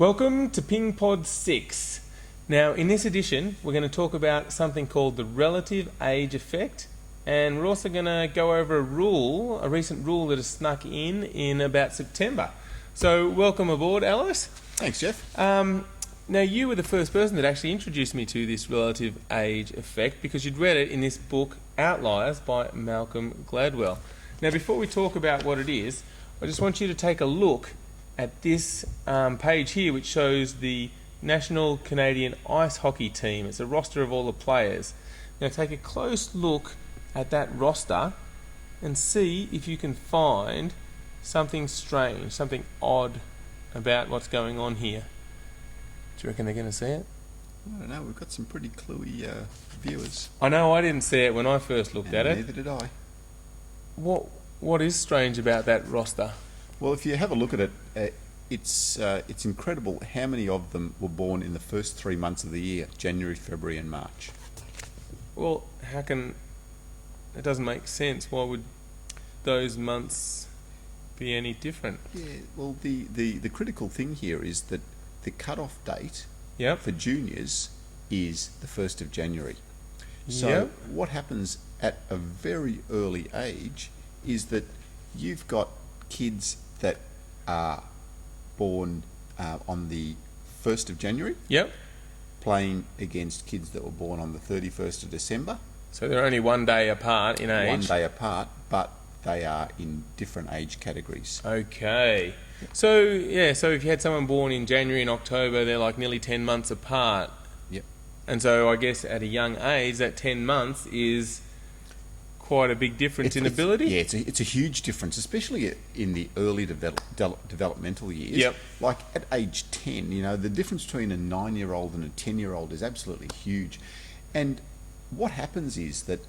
Welcome to PingPod 6. Now, in this edition, we're going to talk about something called the relative age effect, and we're also going to go over a recent rule that has snuck in about September. So, welcome aboard, Alice. Thanks, Jeff. Now, you were the first person that actually introduced me to this relative age effect because you'd read it in this book, Outliers, by Malcolm Gladwell. Now, before we talk about what it is, I just want you to take a look at this page here, which shows the National Canadian Ice Hockey Team. It's a roster of all the players. Now, take a close look at that roster and see if you can find something strange, something odd about what's going on here. Do you reckon they're going to see it? I don't know. We've got some pretty cluey viewers. I know I didn't see it when I first looked at it. Neither did I. What is strange about that roster? Well, if you have a look at it, it's incredible how many of them were born in the first 3 months of the year, January, February and March. Well, how can... It doesn't make sense. Why would those months be any different? Yeah, well, the critical thing here is that the cut-off date for juniors is the 1st of January. So what happens at a very early age is that you've got kids that are born on the 1st of January playing against kids that were born on the 31st of December. So they're only 1 day apart in age. 1 day apart, but they are in different age categories. Okay. So if you had someone born in January and October, they're like nearly 10 months apart. Yep. And so I guess at a young age, that 10 months is quite a big difference in ability. Yeah, it's a huge difference, especially in the early developmental years. Yep. Like at age 10, the difference between a 9-year-old and a 10-year-old is absolutely huge. And what happens is that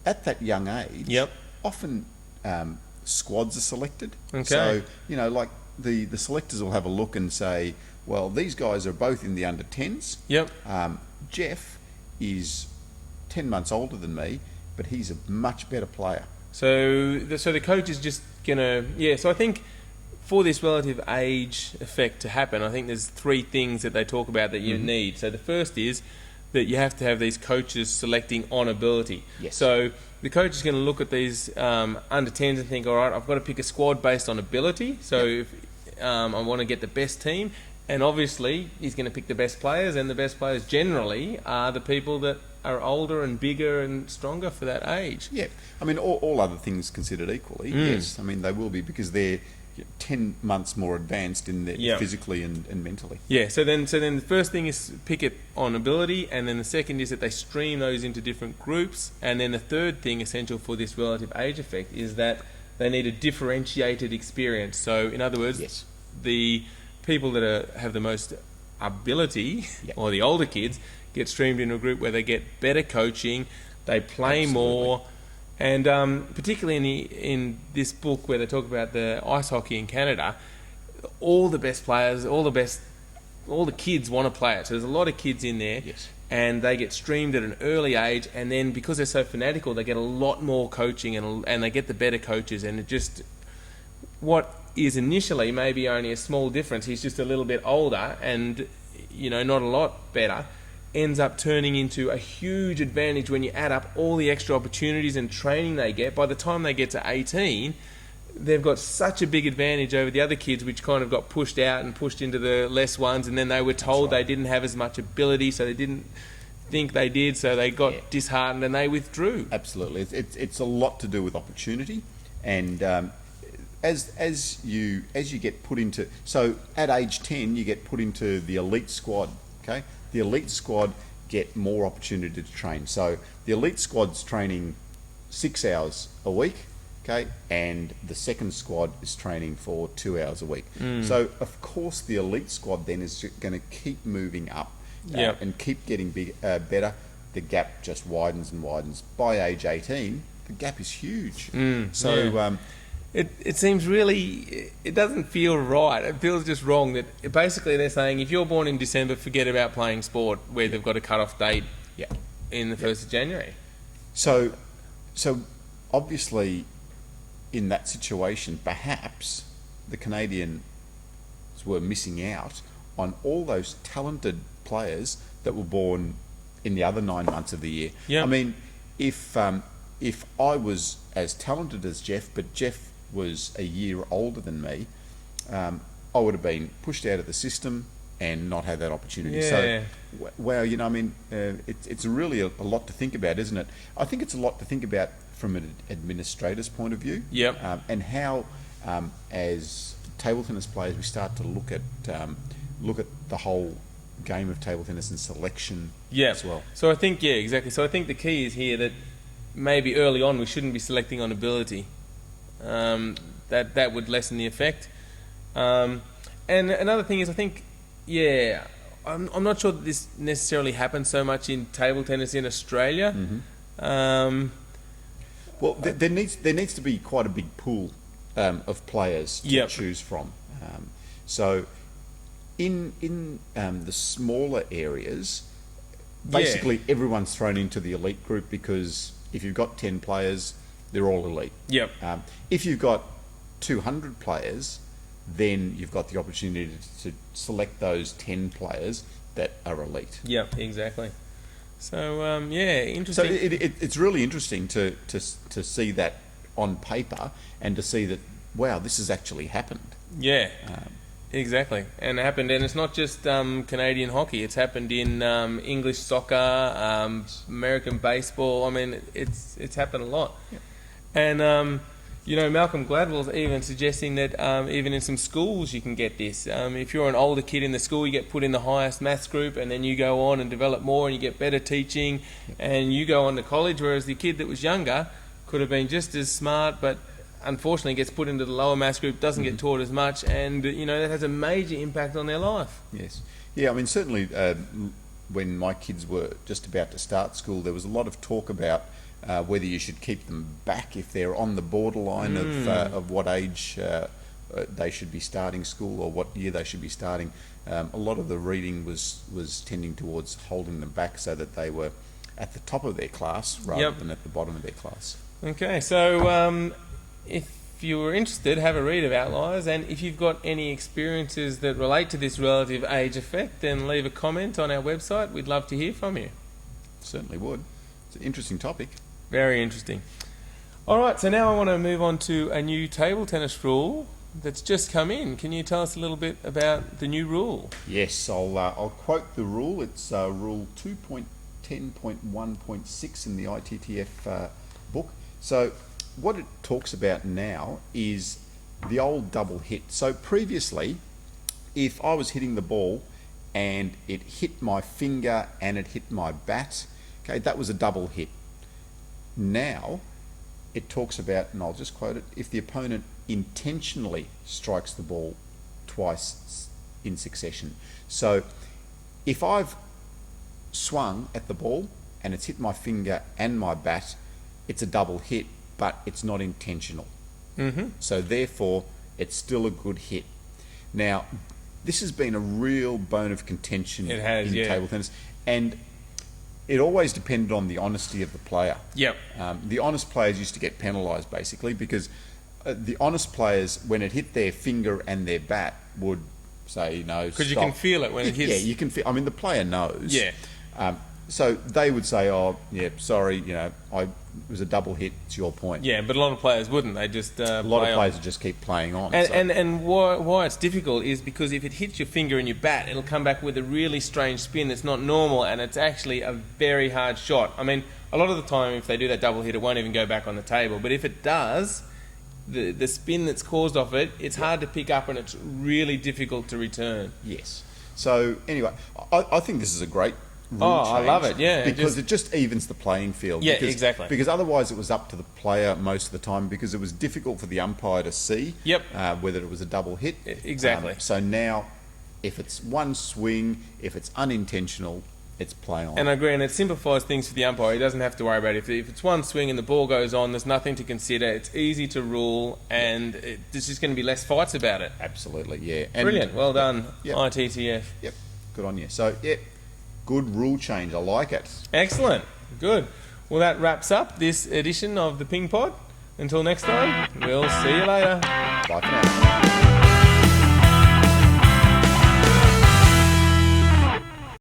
at that young age, often squads are selected. Okay. So, like the selectors will have a look and say, well, these guys are both in the under 10s. Yep. Jeff is 10 months older than me, but he's a much better player. So the coach is just going to... So I think for this relative age effect to happen, I think there's 3 things that they talk about that you need. So the first is that you have to have these coaches selecting on ability. Yes. So the coach is going to look at these under 10s and think, all right, I've got to pick a squad based on ability. So if I want to get the best team, and obviously he's going to pick the best players, and the best players generally are the people that are older and bigger and stronger for that age. Yeah. I mean, all other things considered equally, yes. I mean, they will be because they're 10 months more advanced in their physically and mentally. Yeah, so then the first thing is pick it on ability, and then the second is that they stream those into different groups, and then the third thing essential for this relative age effect is that they need a differentiated experience. So in other words, the people that have the most ability, or the older kids, get streamed into a group where they get better coaching, they play more. And particularly in this book where they talk about the ice hockey in Canada, all the best players, all the kids want to play it. So there's a lot of kids in there, and they get streamed at an early age. And then because they're so fanatical, they get a lot more coaching, and they get the better coaches. And it just, what is initially maybe only a small difference, he's just a little bit older and not a lot better, ends up turning into a huge advantage when you add up all the extra opportunities and training they get. By the time they get to 18, they've got such a big advantage over the other kids, which kind of got pushed out and pushed into the less ones, and then they were told they didn't have as much ability, so they didn't think they did, so they got disheartened and they withdrew. Absolutely. It's a lot to do with opportunity, and as you get put into... So at age 10, you get put into the elite squad, okay? The elite squad get more opportunity to train. So the elite squad's training 6 hours a week, okay, and the second squad is training for 2 hours a week. So of course the elite squad then is going to keep moving up and keep getting better. The gap just widens and widens. By age 18, the gap is huge. It seems really, it doesn't feel right. It feels just wrong that basically they're saying if you're born in December, forget about playing sport where they've got a cut-off date in the 1st of January. So obviously in that situation, perhaps the Canadians were missing out on all those talented players that were born in the other 9 months of the year. Yeah. I mean, if I was as talented as Jeff, but Jeff was a year older than me, I would have been pushed out of the system and not had that opportunity. Yeah. So, wow, you know, I mean, it's really a lot to think about, isn't it? I think it's a lot to think about from an administrator's point of view. Yep. And how, as table tennis players, we start to look at the whole game of table tennis and selection as well. So I think, exactly. So I think the key is here that maybe early on we shouldn't be selecting on ability. That would lessen the effect. And another thing is, I think, I'm not sure that this necessarily happens so much in table tennis in Australia. Mm-hmm. Well, there needs to be quite a big pool of players to choose from. So in the smaller areas, basically everyone's thrown into the elite group, because if you've got 10 players, they're all elite. Yep. If you've got 200 players, then you've got the opportunity to select those 10 players that are elite. Yep, exactly. So interesting. So it's really interesting to see that on paper and to see that, wow, this has actually happened. Yeah, exactly. And it happened, and it's not just Canadian hockey. It's happened in English soccer, American baseball. I mean, it's happened a lot. Yep. And Malcolm Gladwell's even suggesting that even in some schools you can get this. If you're an older kid in the school, you get put in the highest maths group, and then you go on and develop more, and you get better teaching, and you go on to college, whereas the kid that was younger could have been just as smart, but unfortunately gets put into the lower maths group, doesn't get taught as much, and that has a major impact on their life. Yes. Yeah, I mean, certainly when my kids were just about to start school, there was a lot of talk about whether you should keep them back if they're on the borderline of what age they should be starting school, or what year they should be starting. A lot of the reading was tending towards holding them back so that they were at the top of their class rather than at the bottom of their class. Okay, so if you were interested, have a read of Outliers, and if you've got any experiences that relate to this relative age effect, then leave a comment on our website. We'd love to hear from you. Certainly would. It's an interesting topic. Very interesting. All right, so now I want to move on to a new table tennis rule that's just come in. Can you tell us a little bit about the new rule? Yes, I'll quote the rule. It's Rule 2.10.1.6 in the ITTF book. So what it talks about now is the old double hit. So previously, if I was hitting the ball and it hit my finger and it hit my bat, okay, that was a double hit. Now, it talks about, and I'll just quote it, if the opponent intentionally strikes the ball twice in succession. So, if I've swung at the ball and it's hit my finger and my bat, it's a double hit, but it's not intentional. Mm-hmm. So, therefore, it's still a good hit. Now, this has been a real bone of contention in table tennis, and it always depended on the honesty of the player. Yep. The honest players used to get penalised, basically, because the honest players, when it hit their finger and their bat, would say, no, because you can feel it when it hits. Yeah, you can feel. I mean, the player knows. Yeah. So they would say, oh, yeah, sorry, it was a double hit, it's your point. Yeah, but a lot of players wouldn't. They just a lot of players would just keep playing on. And why it's difficult is because if it hits your finger and your bat, it'll come back with a really strange spin that's not normal, and it's actually a very hard shot. I mean, a lot of the time, if they do that double hit, it won't even go back on the table. But if it does, the spin that's caused off it, it's hard to pick up, and it's really difficult to return. Yes. So anyway, I think this is a great rule change. I love it, yeah. Because it just evens the playing field. Yeah, exactly. Because otherwise it was up to the player most of the time, because it was difficult for the umpire to see whether it was a double hit. Exactly. So now, if it's one swing, if it's unintentional, it's play on. And I agree, and it simplifies things for the umpire. He doesn't have to worry about it. If it's one swing and the ball goes on, there's nothing to consider. It's easy to rule, and there's just going to be less fights about it. Absolutely, yeah. And brilliant. Well done, ITTF. Yep, good on you. So, good rule change. I like it. Excellent. Good. Well, that wraps up this edition of the PingPod. Until next time, we'll see you later. Bye for now.